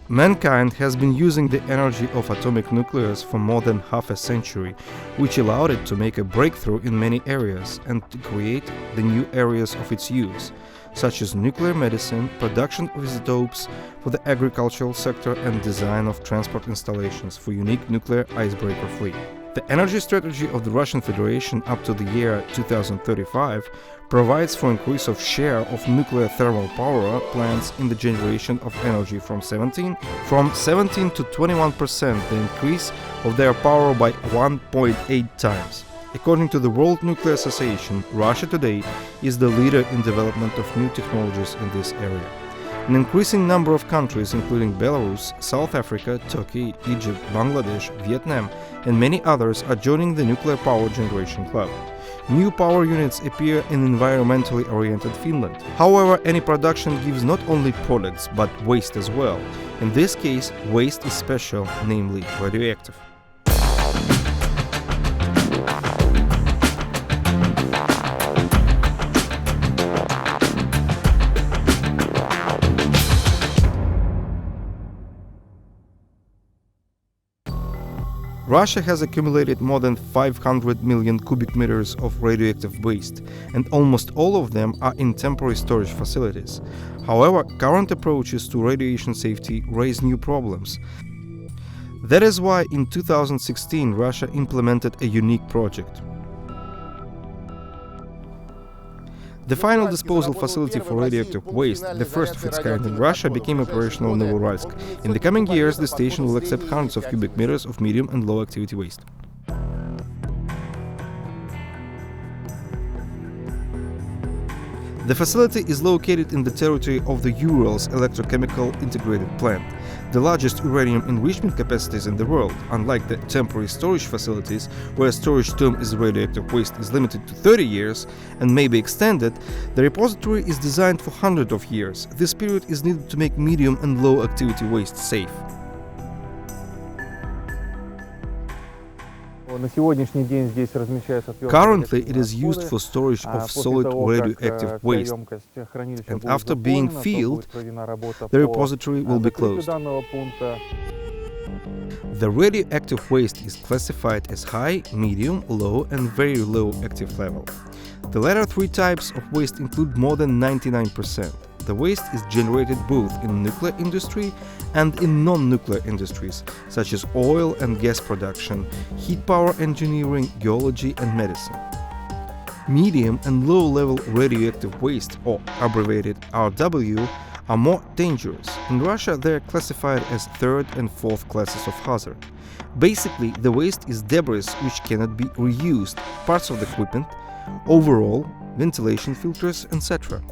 Mankind has been using the energy of atomic nucleus for more than half a century, which allowed it to make a breakthrough in many areas and to create the new areas of its use, such as nuclear medicine, production of isotopes for the agricultural sector, and design of transport installations for unique nuclear icebreaker fleet. The energy strategy of the Russian Federation up to the year 2035 provides for increase of share of nuclear thermal power plants in the generation of energy from 17 to 21%, the increase of their power by 1.8 times. According to the World Nuclear Association, Russia today is the leader in development of new technologies in this area. An increasing number of countries, including Belarus, South Africa, Turkey, Egypt, Bangladesh, Vietnam, and many others, are joining the nuclear power generation club. New power units appear in environmentally oriented Finland. However, any production gives not only products, but waste as well. In this case, waste is special, namely radioactive. Russia has accumulated more than 500 million cubic meters of radioactive waste, and almost all of them are in temporary storage facilities. However, current approaches to radiation safety raise new problems. That is why in 2016 Russia implemented a unique project. The final disposal facility for radioactive waste, the first of its kind in Russia, became operational in Novouralsk. In the coming years, the station will accept hundreds of cubic meters of medium and low activity waste. The facility is located in the territory of the Urals Electrochemical Integrated Plant, the largest uranium enrichment capacities in the world. Unlike the temporary storage facilities, where storage term is radioactive waste is limited to 30 years and may be extended, the repository is designed for hundreds of years. This period is needed to make medium and low activity waste safe. Currently, it is used for storage of solid radioactive waste, and after being filled, the repository will be closed. The radioactive waste is classified as high, medium, low, and very low active level. The latter three types of waste include more than 99%. The waste is generated both in nuclear industry and in non-nuclear industries, such as oil and gas production, heat power engineering, geology, and medicine. Medium and low-level radioactive waste, or abbreviated RW, are more dangerous. In Russia, they are classified as third and fourth classes of hazard. Basically, the waste is debris which cannot be reused, parts of the equipment, overall, ventilation filters, etc.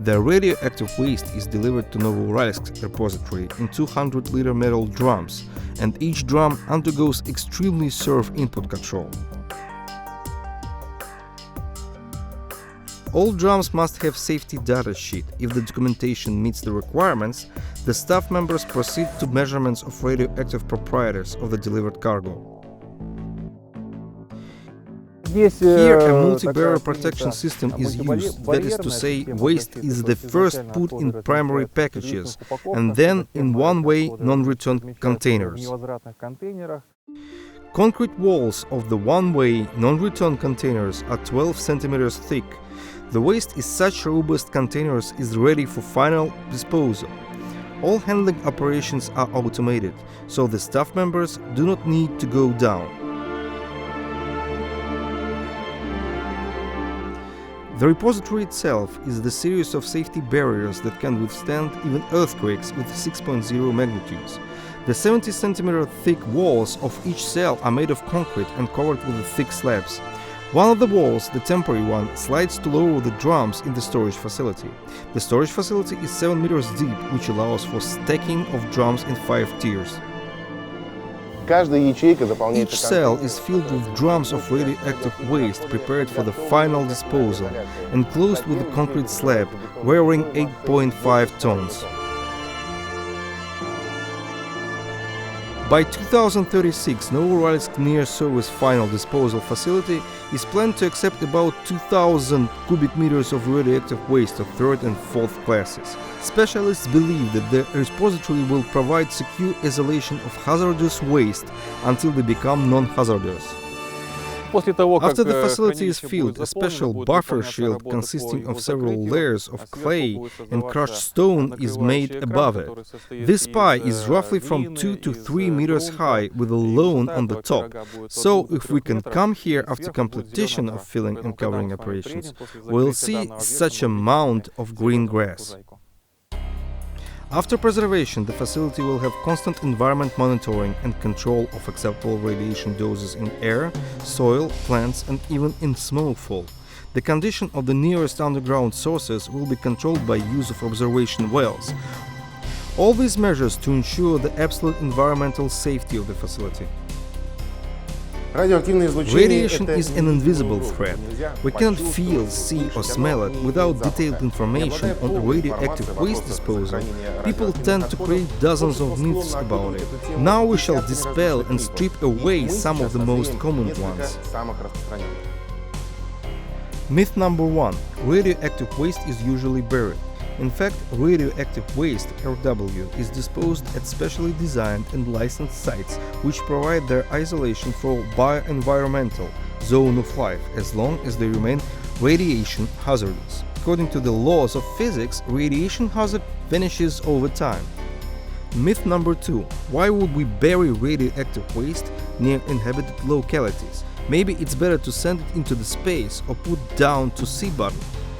The radioactive waste is delivered to Novouralsk repository in 200-liter metal drums, and each drum undergoes extremely severe input control. All drums must have safety data sheet. If the documentation meets the requirements, the staff members proceed to measurements of radioactive proprietors of the delivered cargo. Here, a multi-barrier protection system is used, that is to say, waste is the first put in primary packages and then in one-way non-return containers. Concrete walls of the one-way non-return containers are 12 centimeters thick. The waste in such robust containers is ready for final disposal. All handling operations are automated, so the staff members do not need to go down. The repository itself is the series of safety barriers that can withstand even earthquakes with 6.0 magnitudes. The 70 cm thick walls of each cell are made of concrete and covered with thick slabs. One of the walls, the temporary one, slides to lower the drums in the storage facility. The storage facility is 7 meters deep, which allows for stacking of drums in 5 tiers. Each cell is filled with drums of radioactive waste prepared for the final disposal, enclosed with a concrete slab, weighing 8.5 tons. By 2036, Novouralsk near-surface final disposal facility is planned to accept about 2,000 cubic meters of radioactive waste of third and fourth classes. Specialists believe that the repository will provide secure isolation of hazardous waste until they become non-hazardous. After the facility is filled, a special buffer shield consisting of several layers of clay and crushed stone is made above it. This pie is roughly from 2 to 3 meters high with a lawn on the top, so if we can come here after completion of filling and covering operations, we'll see such a mound of green grass. After preservation, the facility will have constant environment monitoring and control of acceptable radiation doses in air, soil, plants, and even in snowfall. The condition of the nearest underground sources will be controlled by use of observation wells. All these measures to ensure the absolute environmental safety of the facility. Radiation is an invisible threat. We cannot feel, see or smell it. Without detailed information on radioactive waste disposal, people tend to create dozens of myths about it. Now we shall dispel and strip away some of the most common ones. Myth number 1. Radioactive waste is usually buried. In fact, radioactive waste, RW, is disposed at specially designed and licensed sites which provide their isolation for bioenvironmental zone of life as long as they remain radiation hazardous. According to the laws of physics, radiation hazard vanishes over time. Myth number 2. Why would we bury radioactive waste near inhabited localities? Maybe it's better to send it into the space or put down to sea bottom.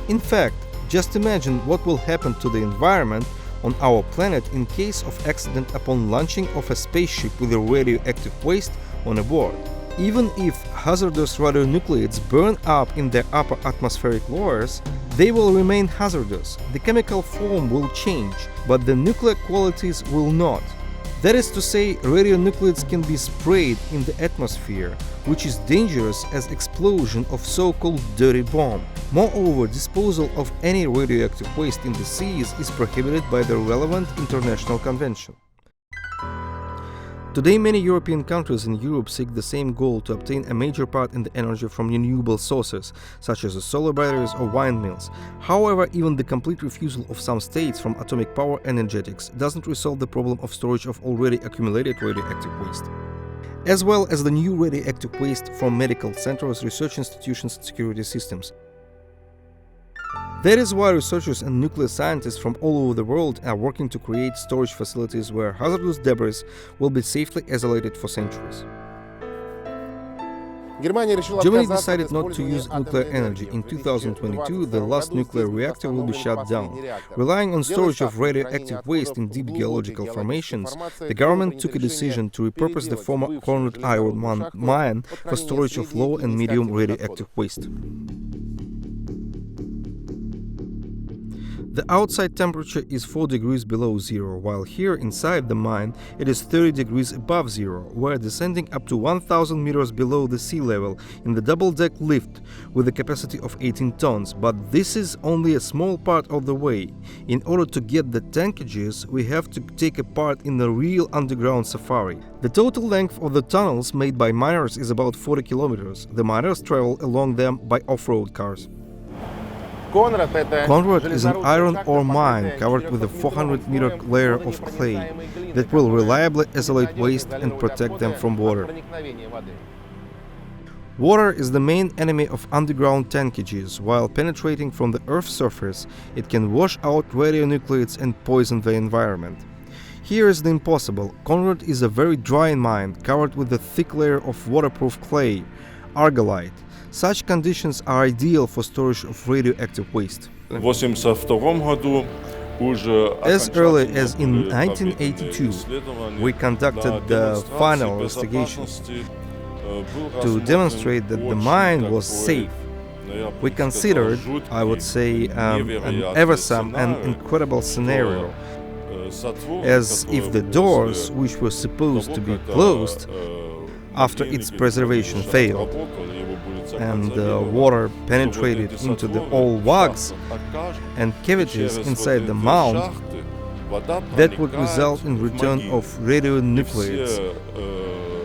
In fact, just imagine what will happen to the environment on our planet in case of accident upon launching of a spaceship with a radioactive waste on board. Even if hazardous radionuclides burn up in their upper atmospheric layers, they will remain hazardous. The chemical form will change, but the nuclear qualities will not. That is to say, radionuclides can be sprayed in the atmosphere, which is dangerous as explosion of so-called dirty bomb. Moreover, disposal of any radioactive waste in the seas is prohibited by the relevant international convention. Today, many European countries in Europe seek the same goal to obtain a major part in the energy from renewable sources, such as solar batteries or windmills. However, even the complete refusal of some states from atomic power energetics doesn't resolve the problem of storage of already accumulated radioactive waste, as well as the new radioactive waste from medical centers, research institutions, and security systems. That is why researchers and nuclear scientists from all over the world are working to create storage facilities where hazardous debris will be safely isolated for centuries. Germany decided not to use nuclear energy. In 2022, the last nuclear reactor will be shut down. Relying on storage of radioactive waste in deep geological formations, the government took a decision to repurpose the former Conrad iron mine for storage of low and medium radioactive waste. The outside temperature is 4 degrees below zero, while here inside the mine it is 30 degrees above zero. We're descending up to 1000 meters below the sea level in the double-deck lift with a capacity of 18 tons, but this is only a small part of the way. In order to get the tankages, we have to take a part in the real underground safari. The total length of the tunnels made by miners is about 40 kilometers. The miners travel along them by off-road cars. Conrad is an iron ore mine covered with a 400-meter layer of clay that will reliably isolate waste and protect them from water. Water is the main enemy of underground tankages. While penetrating from the Earth's surface, it can wash out radionuclides and poison the environment. Here is the impossible. Conrad is a very dry mine covered with a thick layer of waterproof clay, argillite. Such conditions are ideal for storage of radioactive waste. As early as in 1982, we conducted the final investigations to demonstrate that the mine was safe. We considered, I would say, an incredible scenario, as if the doors, which were supposed to be closed after its preservation failed, and water penetrated into the old wags and cavities inside the mound, that would result in return of radionuclides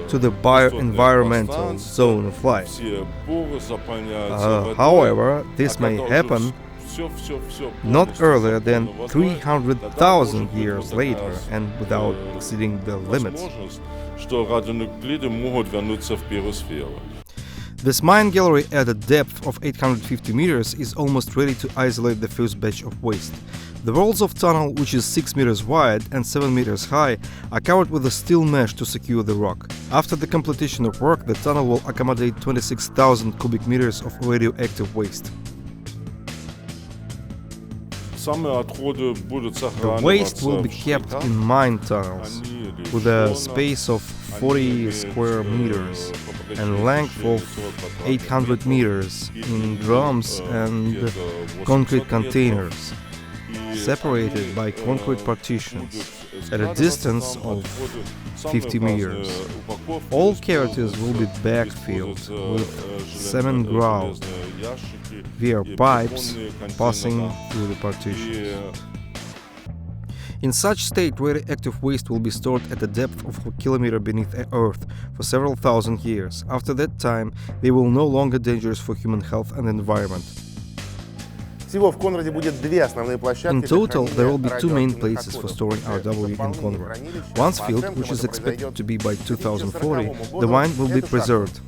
to the bioenvironmental zone of life. However, this may happen not earlier than 300,000 years later and without exceeding the limits. This mine gallery at a depth of 850 meters is almost ready to isolate the first batch of waste. The walls of tunnel, which is 6 meters wide and 7 meters high, are covered with a steel mesh to secure the rock. After the completion of work, the tunnel will accommodate 26,000 cubic meters of radioactive waste. The waste will be kept in mine tunnels with a space of 40 square meters and length of 800 meters in drums and concrete containers, separated by concrete partitions at a distance of 50 meters. All cavities will be backfilled with cement grout via pipes passing through the partitions. In such state, radioactive waste will be stored at a depth of a kilometer beneath the earth for several thousand years. After that time, they will no longer dangerous for human health and environment. In total, there will be two main places for storing RW in Conrad. One's field, which is expected to be by 2040, the mine will be preserved.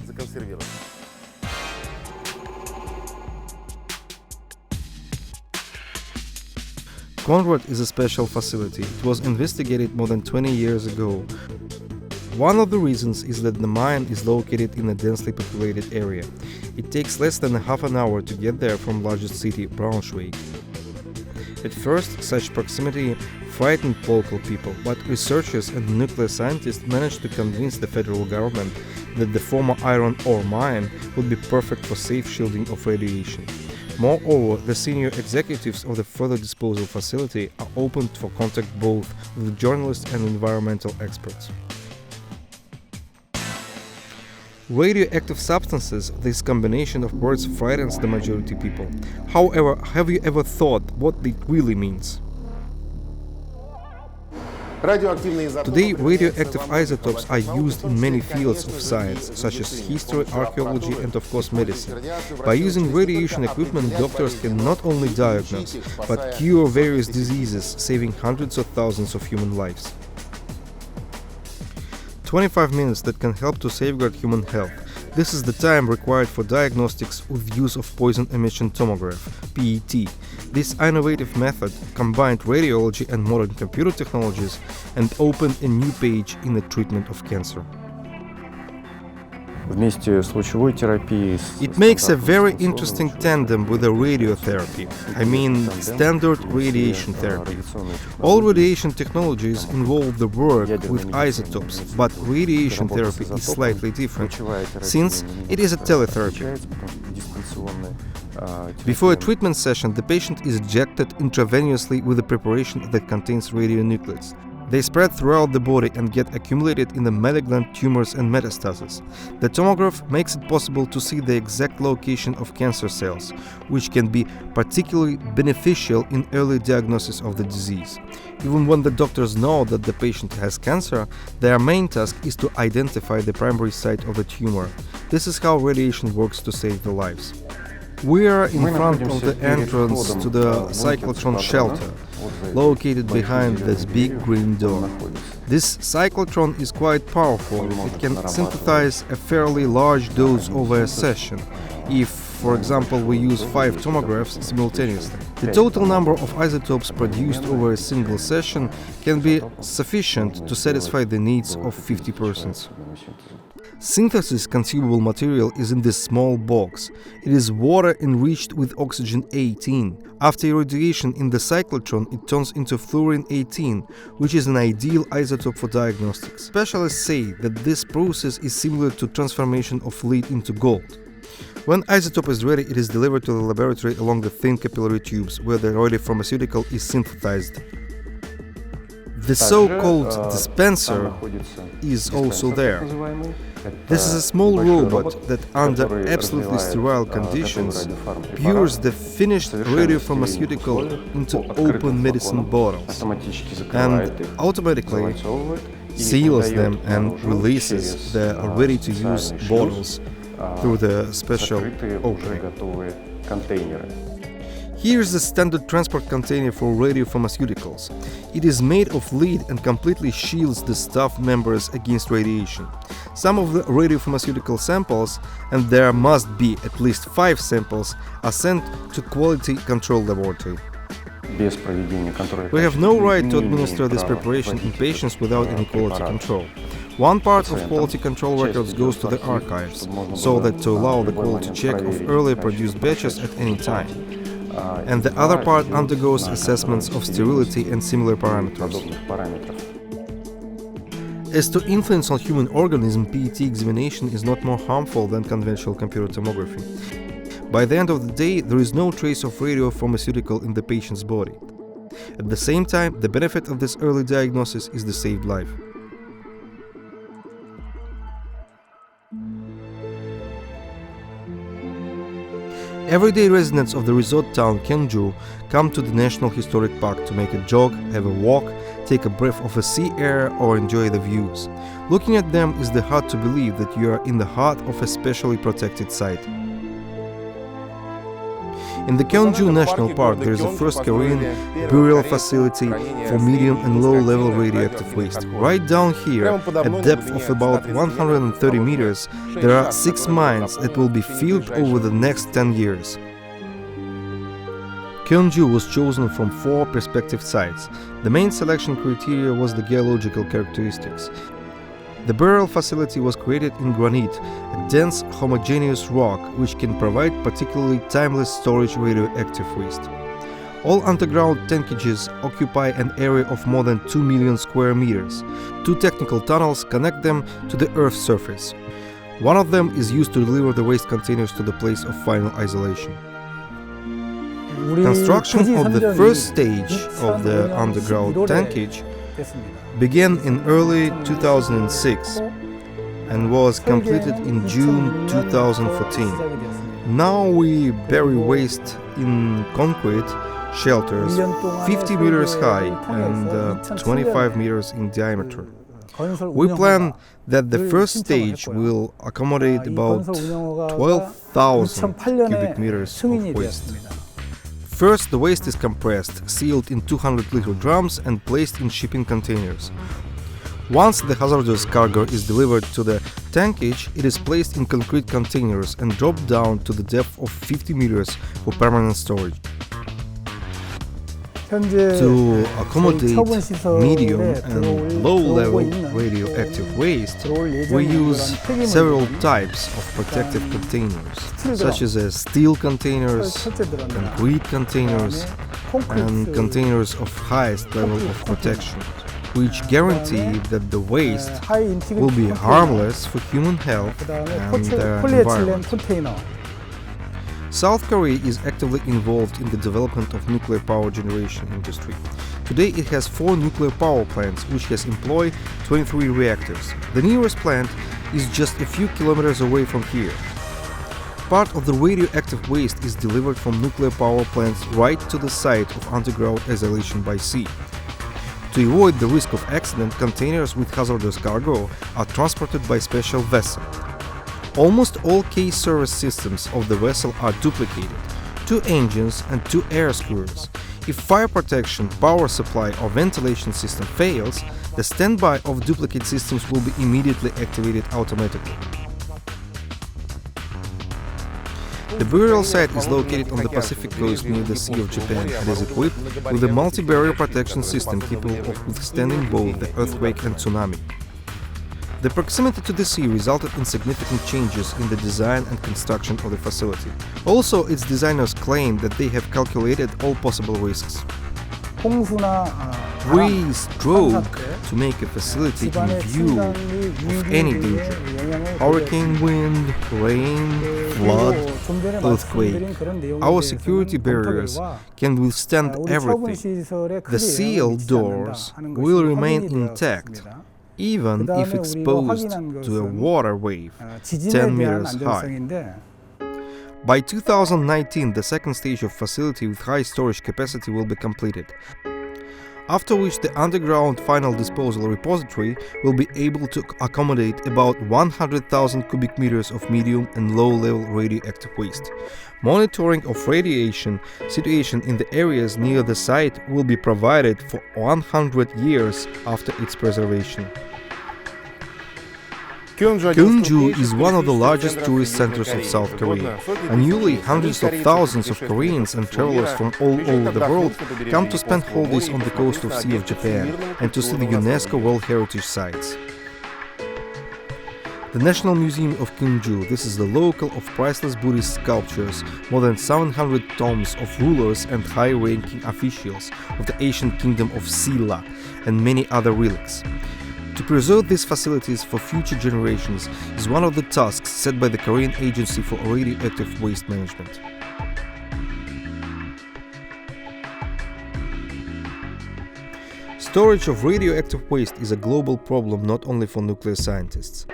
Conrad is a special facility. It was investigated more than 20 years ago. One of the reasons is that the mine is located in a densely populated area. It takes less than half an hour to get there from largest city, Braunschweig. At first, such proximity frightened local people, but researchers and nuclear scientists managed to convince the federal government that the former iron ore mine would be perfect for safe shielding of radiation. Moreover, the senior executives of the further disposal facility are open for contact both with journalists and environmental experts. Radioactive substances, this combination of words frightens the majority people. However, have you ever thought what it really means? Today, radioactive isotopes are used in many fields of science, such as history, archaeology, and of course medicine. By using radiation equipment, doctors can not only diagnose, but cure various diseases, saving hundreds of thousands of human lives. 25 minutes that can help to safeguard human health. This is the time required for diagnostics with use of poison emission tomograph, PET. This innovative method combined radiology and modern computer technologies and opened a new page in the treatment of cancer. It makes a very interesting tandem with the radiotherapy, I mean standard radiation therapy. All radiation technologies involve the work with isotopes, but radiation therapy is slightly different, since it is a teletherapy. Before a treatment session, the patient is injected intravenously with a preparation that contains radionuclides. They spread throughout the body and get accumulated in the malignant tumors and metastases. The tomograph makes it possible to see the exact location of cancer cells, which can be particularly beneficial in early diagnosis of the disease. Even when the doctors know that the patient has cancer, their main task is to identify the primary site of the tumor. This is how radiation works to save the lives. We are in front of the entrance to the cyclotron shelter, located behind this big green door. This cyclotron is quite powerful. It can synthesize a fairly large dose over a session, if, for example, we use 5 tomographs simultaneously. The total number of isotopes produced over a single session can be sufficient to satisfy the needs of 50 persons. Synthesis consumable material is in this small box. It is water enriched with oxygen-18. After irradiation in the cyclotron, it turns into fluorine-18, which is an ideal isotope for diagnostics. Specialists say that this process is similar to transformation of lead into gold. When isotope is ready, it is delivered to the laboratory along the thin capillary tubes, where the radiopharmaceutical is synthesized. The so-called dispenser is also there. This is a small robot that, under absolutely sterile conditions, pours the finished radiopharmaceutical into open medicine bottles and automatically seals them and releases the ready-to-use bottles through the special opening. Here's the standard transport container for radiopharmaceuticals. It is made of lead and completely shields the staff members against radiation. Some of the radiopharmaceutical samples, and there must be at least 5 samples, are sent to quality control laboratory. We have no right to administer this preparation in patients without any quality control. One part of quality control records goes to the archives, so that to allow the quality check of earlier produced batches at any time. And the other part undergoes assessments of sterility and similar parameters. As to influence on human organism, PET examination is not more harmful than conventional computer tomography. By the end of the day, there is no trace of radiopharmaceutical in the patient's body. At the same time, the benefit of this early diagnosis is the saved life. Everyday residents of the resort town Gyeongju come to the National Historic Park to make a jog, have a walk, take a breath of the sea air or enjoy the views. Looking at them is hard to believe that you are in the heart of a specially protected site. In the Gyeongju National Park, there is a first Korean burial facility for medium and low-level radioactive waste. Right down here, at depth of about 130 meters, there are 6 mines that will be filled over the next 10 years. Gyeongju was chosen from 4 prospective sites. The main selection criteria was the geological characteristics. The burial facility was created in granite, a dense, homogeneous rock which can provide particularly timeless storage radioactive waste. All underground tankages occupy an area of more than 2 million square meters. 2 technical tunnels connect them to the Earth's surface. One of them is used to deliver the waste containers to the place of final isolation. Construction of the first stage of the underground tankage began in early 2006 and was completed in June 2014. Now we bury waste in concrete shelters 50 meters high and 25 meters in diameter. We plan that the first stage will accommodate about 12,000 cubic meters of waste. First, the waste is compressed, sealed in 200-liter drums and placed in shipping containers. Once the hazardous cargo is delivered to the tankage, it is placed in concrete containers and dropped down to the depth of 50 meters for permanent storage. To accommodate medium and low-level radioactive waste, we use several types of protective containers, such as steel containers, concrete containers, and containers of highest level of protection, which guarantee that the waste will be harmless for human health and the environment. South Korea is actively involved in the development of nuclear power generation industry. Today it has 4 nuclear power plants which has employed 23 reactors. The nearest plant is just a few kilometers away from here. Part of the radioactive waste is delivered from nuclear power plants right to the site of underground isolation by sea. To avoid the risk of accident, containers with hazardous cargo are transported by special vessel. Almost all case service systems of the vessel are duplicated, 2 engines and 2 air screws. If fire protection, power supply or ventilation system fails, the standby of duplicate systems will be immediately activated automatically. The burial site is located on the Pacific coast near the Sea of Japan and is equipped with a multi-barrier protection system capable of withstanding both the earthquake and tsunami. The proximity to the sea resulted in significant changes in the design and construction of the facility. Also, its designers claim that they have calculated all possible risks. We strove to make a facility in view of any danger: hurricane wind, rain, flood, earthquake. Our security barriers can withstand everything. The sealed doors will remain intact, even if exposed to a water wave 10 meters high. By 2019, the second stage of facility with high storage capacity will be completed. after which the underground final disposal repository will be able to accommodate about 100,000 cubic meters of medium and low-level radioactive waste. Monitoring of radiation situation in the areas near the site will be provided for 100 years after its preservation. Gyeongju is one of the largest tourist centers of South Korea. Annually, hundreds of thousands of Koreans and travelers from all over the world come to spend holidays on the coast of Sea of Japan and to see the UNESCO World Heritage Sites. The National Museum of Gyeongju, this is the local of priceless Buddhist sculptures, more than 700 tombs of rulers and high-ranking officials of the ancient kingdom of Silla, and many other relics. To preserve these facilities for future generations is one of the tasks set by the Korean Agency for Radioactive Waste Management. Storage of radioactive waste is a global problem not only for nuclear scientists.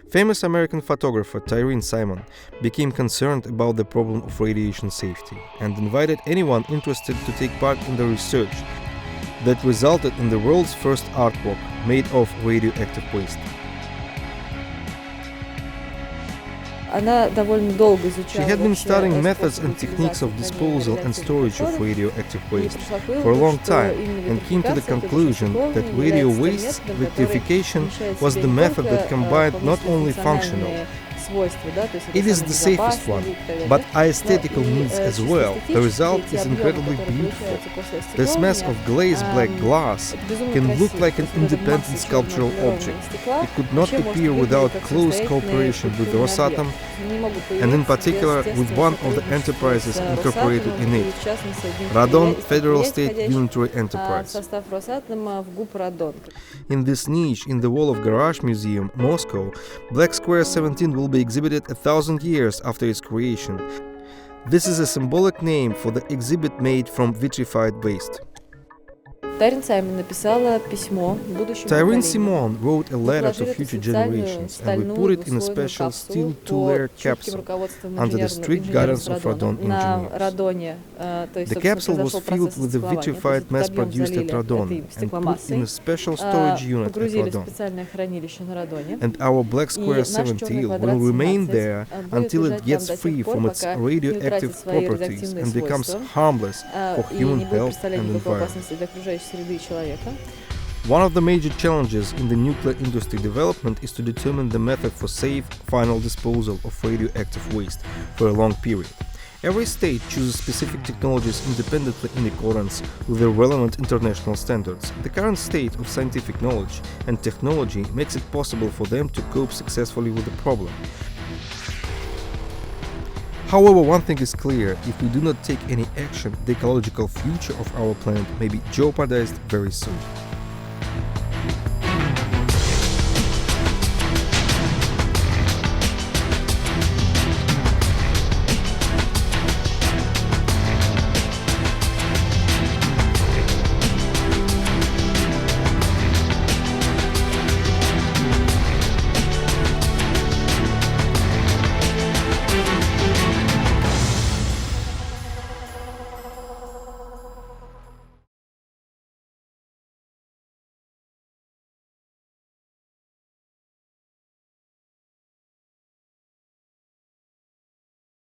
Famous American photographer Tyrone Simon became concerned about the problem of radiation safety and invited anyone interested to take part in the research that resulted in the world's first artwork made of radioactive waste. She had been studying methods and techniques of disposal and storage of radioactive waste for a long time and came to the conclusion that radio waste rectification was the method that combined not only functional. It is the safest one, but aesthetical needs as well. The result is incredibly beautiful. This mass of glazed black glass can look like an independent sculptural object. It could not appear without close cooperation with Rosatom, and in particular with one of the enterprises incorporated in it, Radon Federal State Unitary Enterprise. In this niche in the wall of Garage Museum, Moscow, Black Square 17 will be exhibited 1,000 years after its creation. This is a symbolic name for the exhibit made from vitrified waste. Tyrone Simon wrote a letter to future generations, and we put it in a special steel two-layer capsule under the strict guidance of radon engineers. The capsule was filled with the vitrified mass-produced at Radon and put in a special storage unit at Radon. And our Black Square 17 will remain there until it gets free from its radioactive properties and becomes harmless for human health and environment. One of the major challenges in the nuclear industry development is to determine the method for safe final disposal of radioactive waste for a long period. Every state chooses specific technologies independently in accordance with the relevant international standards. The current state of scientific knowledge and technology makes it possible for them to cope successfully with the problem. However, one thing is clear: if we do not take any action, the ecological future of our planet may be jeopardized very soon.